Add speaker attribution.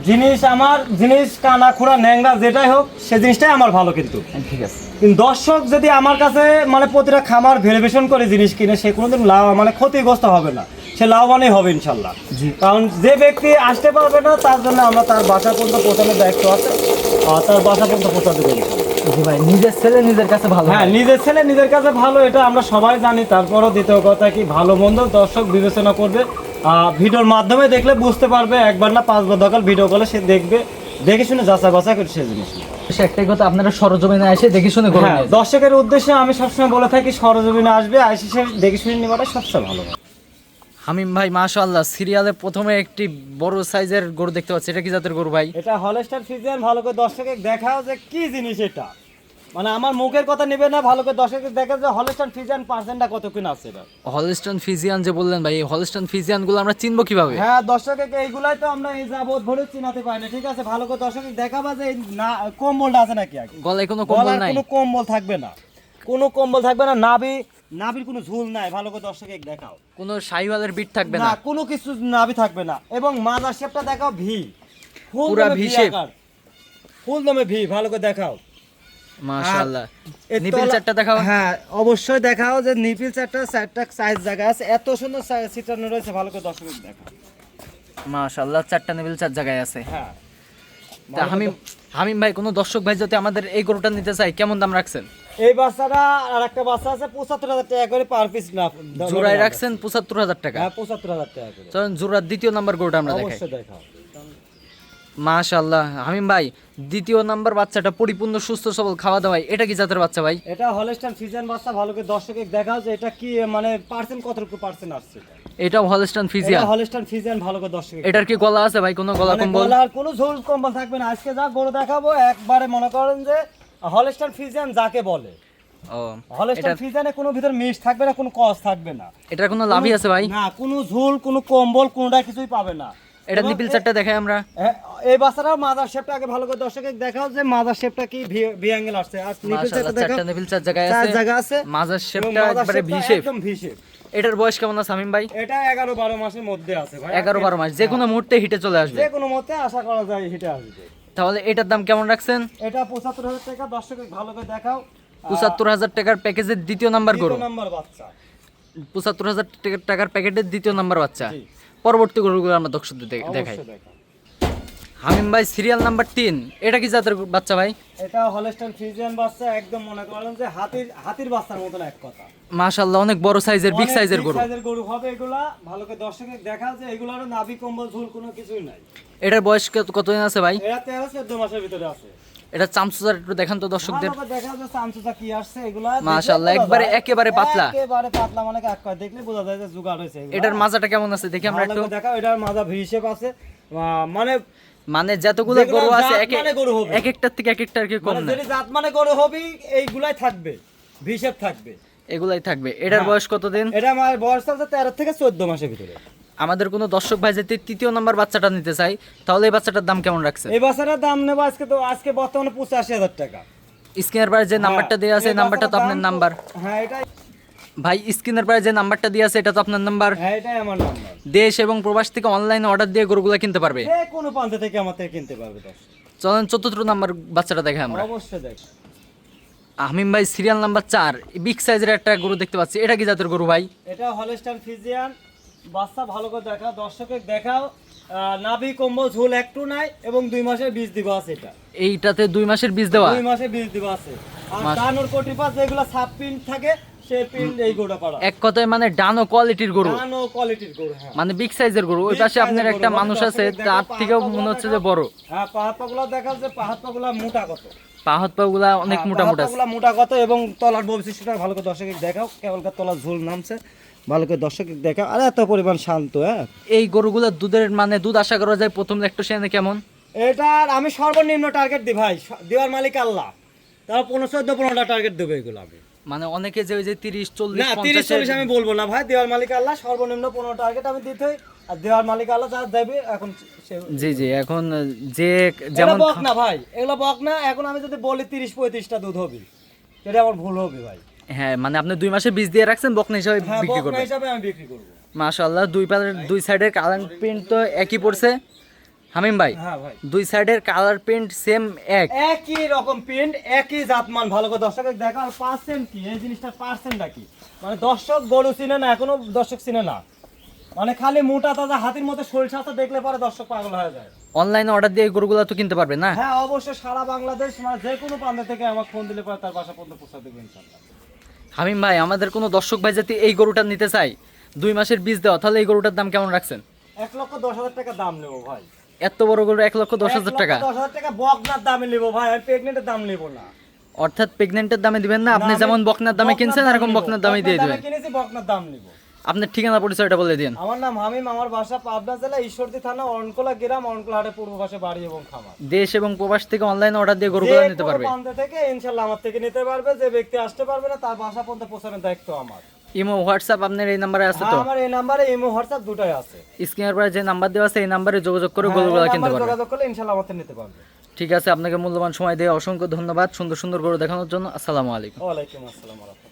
Speaker 1: জিনিস আমার জিনিস কানা খোড়া ন্যাংরা যেটাই হোক সে জিনিসটাই আমার ভালো, কিন্তু
Speaker 2: ঠিক আছে।
Speaker 1: কিন্তু দর্শক যদি আমার কাছে মানে প্রতিটা খামার ভেরিফিকেশন করে জিনিস কিনে সে কোনোদিন লাভ মানে ক্ষতিগ্রস্ত হবে না, সে লাভবানই হবে ইনশাল্লাহ।
Speaker 2: জি।
Speaker 1: কারণ যে ব্যক্তি আসতে পারবে না তার জন্য আমরা তার বাসা পর্যন্ত পৌঁছানোর দায়িত্ব আছে, আর তার বাসা পর্যন্ত পৌঁছাতে দেবো।
Speaker 2: জি ভাই, নিজের ছেলে নিজের কাছে ভালো।
Speaker 1: হ্যাঁ, নিজের ছেলে নিজের কাছে ভালো, এটা আমরা সবাই জানি। তারপরও দ্বিতীয় কথা কি, ভালো মন্দ দর্শক বিবেচনা করবে, ভিডিওর মাধ্যমে দেখলে বুঝতে পারবে। একবার না 5 বার দরকার ভিডিও কলে সে দেখবে, দেখে শুনে যাচাই বাছাই করে সে জিনিস।
Speaker 2: একটাই কথা, আপনারা সরজমিনে এসে দেখে শুনে করবেন।
Speaker 1: হ্যাঁ, দর্শকের উদ্দেশ্যে আমি সবসময় বলে থাকি সরজমিনে আসবে, আইসি সে দেখে শুনে নেওয়াটা সবচেয়ে ভালো।
Speaker 2: হামিম ভাই মাশাআল্লাহ, সিরিয়ালে প্রথমে একটি বড় সাইজের গরু দেখতে পাচ্ছি, এটা কি জাতের গরু ভাই?
Speaker 1: এটা হলস্টাইন ফ্রিজিয়ান। ভালো করে দর্শকে দেখাও যে কি জিনিস এটা, মানে আমার মুখের কথা নেবে না, ভালো করে দর্শকে দেখা যে হলস্টাইন ফ্রিজিয়ান পার্সেন্টটা কত কিনা আছে এটা।
Speaker 2: হলস্টাইন ফ্রিজিয়ান যে বললেন ভাই, এই হলস্টাইন ফ্রিজিয়ান গুলো আমরা চিনবো কিভাবে?
Speaker 1: হ্যাঁ, দর্শকে এইগুলাই তো আমরা এই যাবত ভরে চিনাতে পারি না, ঠিক আছে? ভালো করে দর্শকে দেখাবা যে না কম্বলটা আছে নাকি, আগে
Speaker 2: গলায় কোনো কম্বল
Speaker 1: গলার
Speaker 2: নাই?
Speaker 1: কোনো কম্বল থাকবে না, কোনো কম্বল থাকবে না, নাভির কোনো ঝুল নাই। ভালো করে দর্শকে দেখাও,
Speaker 2: কোনো শাহিওয়ালের বিট থাকবে
Speaker 1: না
Speaker 2: না?
Speaker 1: কোনো কিছু নাভি থাকবে না। এবং মাজার শেপটা দেখাও ভি,
Speaker 2: পুরা ভি শেপ,
Speaker 1: ফুল দমে ভি। ভালো করে দেখাও
Speaker 2: মাশাআল্লাহ।
Speaker 1: এর
Speaker 2: নিপিল
Speaker 1: তলা-
Speaker 2: চারটা দেখাও।
Speaker 1: হ্যাঁ, অবশ্যই দেখাও যে নিপিল চারটা সাইজ জায়গা আছে, এত সুন্দর সিটানো রয়েছে। ভালো করে দর্শক দেখাও,
Speaker 2: মাশাআল্লাহ, চারটা নিপিল চার জায়গায় আছে।
Speaker 1: হ্যাঁ।
Speaker 2: তা হামিম ভাই, কোনো দর্শক ভাই যদি আমাদের এই গরুটা নিতে চায়, কেমন দাম রাখছেন?
Speaker 1: এই বাচ্চাটা আর একটা বাচ্চা আছে 75,000 টাকা করে পার পিস না
Speaker 2: জোড়ায় রাখছেন 75,000 টাকা।
Speaker 1: হ্যাঁ, 75,000 টাকা করে।
Speaker 2: চলুন জোড়ার দ্বিতীয় নাম্বার গরুটা আমরা দেখাই।
Speaker 1: অবশ্যই দেখাও।
Speaker 2: মাশাআল্লাহ হামিম ভাই, দ্বিতীয় নাম্বার বাচ্চাটা পরিপূর্ণ সুস্থ সবল, খাওয়া দাওয়ায়, এটা কি জাতের বাচ্চা ভাই?
Speaker 1: এটা হলস্টাইন ফ্রিজিয়ান বাচ্চা। ভালো করে দর্শকে দেখাও যে এটা কি মানে পার্সেন্ট, কতটুকু পার্সেন্ট আসছে এটা।
Speaker 2: এটাও হলস্টাইন ফ্রিজিয়ান?
Speaker 1: এটা হলস্টাইন ফ্রিজিয়ান। ভালো করে দর্শকে
Speaker 2: এটার কি গলা আছে ভাই, কোনো গলা
Speaker 1: মানে
Speaker 2: কম্বল?
Speaker 1: গলার কোনো ঝোল কম্বল থাকবে না। আজকে যা গরু দেখাবো একবারে মনে করেন যে হলস্টাইন ফ্রিজিয়ান যাকে বলে।
Speaker 2: ও,
Speaker 1: হলস্টাইন ফ্রিজিয়ানে কোনো ভিতর মিক্স থাকবে না, কোনো কস থাকবে না।
Speaker 2: এটার কোনো লাভই আছে ভাই?
Speaker 1: না, কোনো ঝোল, কোনো কম্বল, কোনোটা কিছুই পাবে না।
Speaker 2: এটা নিপিল চারটা দেখাই আমরা।
Speaker 1: এই বাচ্চাটার মাদার শেপটা আগে ভালো করে দর্শকে দেখাও যে মাদার শেপটা কি ভি অ্যাঙ্গেল আসছে। আর নিপিল চারটা দেখাও,
Speaker 2: চারটা নিপিল চার জায়গায়
Speaker 1: চার
Speaker 2: আছে,
Speaker 1: জায়গা আছে।
Speaker 2: মাজার
Speaker 1: এবং
Speaker 2: শেপটা
Speaker 1: মাদার
Speaker 2: একবারে ভি
Speaker 1: শেপটা
Speaker 2: শেপ।
Speaker 1: একদম ভি শেপ।
Speaker 2: এটার বয়স কেমন আছে হামিম ভাই?
Speaker 1: এটা 11-12 মাসের মধ্যে আছে ভাই।
Speaker 2: 11-12 মাস, যে কোনো মুহূর্তে হিটে চলে আসবে।
Speaker 1: যে কোনো মতে আশা করা যায় হিটে আসবে।
Speaker 2: তাহলে এটার দাম কেমন রাখছেন?
Speaker 1: এটা 75,000 টাকা। দর্শকে ভালো করে দেখাও।
Speaker 2: 75,000 টাকার প্যাকেজের দ্বিতীয় নাম্বার গরু।
Speaker 1: দ্বিতীয় নাম্বার বাচ্চা।
Speaker 2: 75,000 টাকার প্যাকেটের দ্বিতীয় নাম্বার বাচ্চা।
Speaker 1: জি।
Speaker 2: পরবর্তী গরুগুলো আমরা দর্শকদের দেখাই।
Speaker 1: অবশ্যই দেখাও।
Speaker 2: হামিম ভাই, সিরিয়াল নাম্বার 3, এটা কি জাতের বাচ্চা ভাই?
Speaker 1: এটা হলস্টাইন ফ্রিজিয়ান বাচ্চা। একদম মনে করেন যে হাতির বাচ্চার মতন এক কথা।
Speaker 2: মাশাআল্লাহ, অনেক বড় সাইজের, বিগ
Speaker 1: অনেক
Speaker 2: সাইজের
Speaker 1: big
Speaker 2: গরু।
Speaker 1: সাইজের গরু হবে এগুলা। ভালো করে দর্শকে দেখা যে এগুলারও নাভি কম্বল ঝুল কোনো কিছুই নাই।
Speaker 2: এটার বয়স কতদিন আছে ভাই?
Speaker 1: এরা 13-14 মাসের ভিতরে আছে।
Speaker 2: এটা চামচুজার একটু দেখান তো দর্শকদের।
Speaker 1: ভালো করে দেখা যাচ্ছে চামচুচা কি আসছে এগুলা।
Speaker 2: মাশাআল্লাহ, একেবারে পাতলা।
Speaker 1: একেবারে পাতলা, মানে এক কথা দেখলে বোঝা যায় যে জুগাড় হয়েছে এগুলা।
Speaker 2: এটার মাজাটা কেমন আছে দেখি আমরা
Speaker 1: ভালো
Speaker 2: একটু।
Speaker 1: করে দেখাও, এটার মাজা ভি শেপ আছে। মানে
Speaker 2: মানে যতগুলো
Speaker 1: যেগুলো
Speaker 2: গরু আছে
Speaker 1: জাত মানে গরু হবে।
Speaker 2: এক একটার থেকে এক একটার কি কম
Speaker 1: মানে
Speaker 2: না,
Speaker 1: যেটা জাত মানে গরু হবে এইগুলাই থাকবে, ভি শেপ থাকবে।
Speaker 2: এগুলাই থাকবে। এটার
Speaker 1: হ্যাঁ।
Speaker 2: বয়স কতদিন?
Speaker 1: এটা আমার বয়স আছে 13 থেকে 14 মাসের ভিতরে।
Speaker 2: আমাদের কোনো দর্শক ভাই যদি তৃতীয় নাম্বার বাচ্চাটা নিতে চাই, তাহলে এই বাচ্চাটার দাম কেমন রাখছে?
Speaker 1: এই বাচ্চাটার দাম নেবো আজকে বর্তমানে 85,000 টাকা।
Speaker 2: স্ক্রিনের পারে যে নাম্বারটা দেওয়া আছে,
Speaker 1: এই
Speaker 2: নাম্বারটা তো
Speaker 1: বাচ্চাটার
Speaker 2: আপনার
Speaker 1: দাম
Speaker 2: নাম্বার
Speaker 1: হ্যাঁ, এটাই।
Speaker 2: ভাই। স্ক্রিনের পারে যে নাম্বারটা দেওয়া আছে, এটা তো আপনার নাম্বার।
Speaker 1: হ্যাঁ, এটাই আমার নাম্বার।
Speaker 2: দেশ এবং প্রবাস থেকে অনলাইনে অর্ডার দিয়ে গরুগুলো কিনতে পারবে।
Speaker 1: যে কোনো প্রান্ত থেকে আমার থেকে কিনতে পারবে দর্শক।
Speaker 2: চলেন চতুর্থ নাম্বার বাচ্চাটা দেখে আমরা।
Speaker 1: অবশ্যই দেখ।
Speaker 2: আহমিম ভাই, সিরিয়াল নাম্বার 4, বিগ সাইজের একটা গরু দেখতে পাচ্ছি, এটা কি জাতের গরু ভাই?
Speaker 1: এটা হলস্টাইন ফ্রিজিয়ান বাচ্চা। ভালো করে দেখাও দর্শকে দেখাও। নাভি কম্বল ঝোল একটু নাই এবং 2 মাসের বীজ দিব আছে। এটা
Speaker 2: এইটাতে 2 মাসের বীজ দেওয়া।
Speaker 1: 2 মাসের বীজ দিব আছে। আর
Speaker 2: মাস-
Speaker 1: কানোর কোটি পাস যেগুলো সাব পিন থাকে সে পিন এই গোটা পাড়া।
Speaker 2: এক কথায় মানে ডানো কোয়ালিটির গরু,
Speaker 1: কানো কোয়ালিটির গরু। হ্যাঁ,
Speaker 2: মানে বিগ সাইজের গরু। ওই
Speaker 1: Big
Speaker 2: পাশে
Speaker 1: size
Speaker 2: আপনার
Speaker 1: এর
Speaker 2: একটা
Speaker 1: গরু।
Speaker 2: মানুষ আছে,
Speaker 1: দর্শকে
Speaker 2: তার
Speaker 1: দেখো,
Speaker 2: থেকেও
Speaker 1: পাহাড়
Speaker 2: মনে হচ্ছে যে
Speaker 1: পাগুলা
Speaker 2: বড়।
Speaker 1: হ্যাঁ, পাহাড় পাগুলা দেখা যে পাহাড় পাগুলা মোটা কত।
Speaker 2: পা হাত পা গুলা অনেক
Speaker 1: হ্যাঁ,
Speaker 2: মোটা
Speaker 1: পাহাড়
Speaker 2: মোটা।
Speaker 1: পাগুলা মোটা কত এবং তলার বৈশিষ্ট্যটা ভালো করে দর্শকে দেখাও। কেবলকার তলার ঝোল নামছে, ভালো করে দর্শকে দেখাও। আর এত পরিমাণ শান্ত। হ্যাঁ,
Speaker 2: এই গরুগুলোর দুধের মানে দুধ আশা করা যায় প্রথম ল্যাকটোজেনে কেমন?
Speaker 1: এটার আমি সর্বনিম্ন টার্গেট দিই ভাই, দেওয়ার মালিক আল্লাহ। তারা 15-14-15টা টার্গেট দেবে এগুলো। আমি
Speaker 2: মানে অনেকে যে ওই যে 30-40
Speaker 1: না 30-40 আমি বলবো না ভাই, দেওয়ার মালিক আল্লাহ। সর্বনিম্ন 15 টার্গেট আমি দিতে হই, আর দেওয়ার মালিক আল্লাহ যা দেবে। এখন
Speaker 2: জি জি, এখন যে
Speaker 1: যেমন
Speaker 2: যেমন
Speaker 1: বক না ভাই, এগুলো বক না। এখন আমি যদি বলি 30-35টা দুধ হবে, সেটা আমার ভুল হবে ভাই।
Speaker 2: হ্যাঁ, মানে আপনি 2 মাসের বীজ দিয়ে রাখছেন, বকনা হিসাবে
Speaker 1: হ্যাঁ,
Speaker 2: বিক্রি
Speaker 1: বক না
Speaker 2: করবেন।
Speaker 1: হিসাবে আমি বিক্রি করবো।
Speaker 2: মাশাআল্লাহ, দুই পারের দুই সাইডের কালার প্রিন্ট তো একই পড়ছে। হামিম ভাই
Speaker 1: হ্যাঁ ভাই,
Speaker 2: দুই সাইডের কালার প্রিন্ট সেম এক।
Speaker 1: একই রকম প্রিন্ট, একই জাতমান। ভালো করে দর্শকের দেখা, আর পার্সেন্ট কি এই জিনিসটার পার্সেন্টটা কি, মানে দর্শক গরু চিনে না, এখনো দর্শক চিনে না, মানে খালি মোটা তাজা হাতির মতো শরীর স্বাস্থ্য দেখলে পরে দর্শক পাগল হয়ে যায়।
Speaker 2: অনলাইনে অর্ডার দিয়ে এই গরুগুলো তো কিনতে পারবে না?
Speaker 1: হ্যাঁ অবশ্যই, সারা বাংলাদেশ মানে যে কোনো প্রান্ত থেকে আমাকে ফোন দিলে পরে তার বাসা পর্যন্ত পৌঁছে দেবো ইনশাআল্লাহ।
Speaker 2: হামিম ভাই আমাদের কোনো দর্শক ভাই যদি এই গরুটা নিতে চাই 2 মাসের বীজ দেওয়া, তাহলে এই গরুটার দাম কেমন রাখছেন?
Speaker 1: 1,10,000 টাকা দাম নেবো ভাই।
Speaker 2: এত বড় গরু 1,10,000 টাকা?
Speaker 1: 1,10,000 টাকা বকনার দামে নেবো ভাই, আমি প্রেগনেন্টের দাম নেবো না।
Speaker 2: অর্থাৎ প্রেগনেন্টের দামে দিবেন না, আপনি
Speaker 1: না, আমি
Speaker 2: যেমন বকনার দামে কিনছেন এরকম
Speaker 1: নিবো।
Speaker 2: বকনার দামে দিয়ে
Speaker 1: বকনার
Speaker 2: দিবেন।
Speaker 1: কিনেছি, বকনার দাম নিবো।
Speaker 2: আপনার ঠিকানা পরিচয়টা বলে দিন।
Speaker 1: আমার নাম হামিম, আমার বাসা পাবনা জেলা ঈশ্বরদী থানা অরণকোলা গ্রাম, অরণকোলা হাটের পূর্ব পাশে বাড়ি এবং খামার।
Speaker 2: দেশ এবং প্রবাস থেকে অনলাইনে অর্ডার দিয়ে গরুগুলো
Speaker 1: যে
Speaker 2: নিতে
Speaker 1: কোনো
Speaker 2: পারবে।
Speaker 1: প্রান্ত থেকে ইনশাআল্লাহ আমার থেকে নিতে পারবে। যে ব্যক্তি আসতে পারবে না তার বাসা পর্যন্ত পৌঁছানোর দায়িত্ব আমার।
Speaker 2: ইমো হোয়াটসঅ্যাপ আপনার এই নাম্বারে আছে তো?
Speaker 1: হ্যাঁ, আমার এই নাম্বারে ইমো হোয়াটসঅ্যাপ দুটাই আছে।
Speaker 2: স্ক্রিনের পরে যে নাম্বার দেওয়া আছে এই নাম্বারে যোগাযোগ করে
Speaker 1: হ্যাঁ,
Speaker 2: গরুগুলো
Speaker 1: এই
Speaker 2: কিনতে
Speaker 1: নাম্বারে
Speaker 2: পারবে।
Speaker 1: যোগাযোগ করলে ইনশাআল্লাহ আমার থেকে নিতে পারবে।
Speaker 2: ঠিক আছে, আপনাকে মূল্যবান সময় দিয়ে অসংখ্য ধন্যবাদ সুন্দর সুন্দর গরু দেখানোর জন্য। আসসালামু আলাইকুম।
Speaker 1: ওয়ালাইকুম আসসালাম ওয়া রাহমাতুল্লাহ।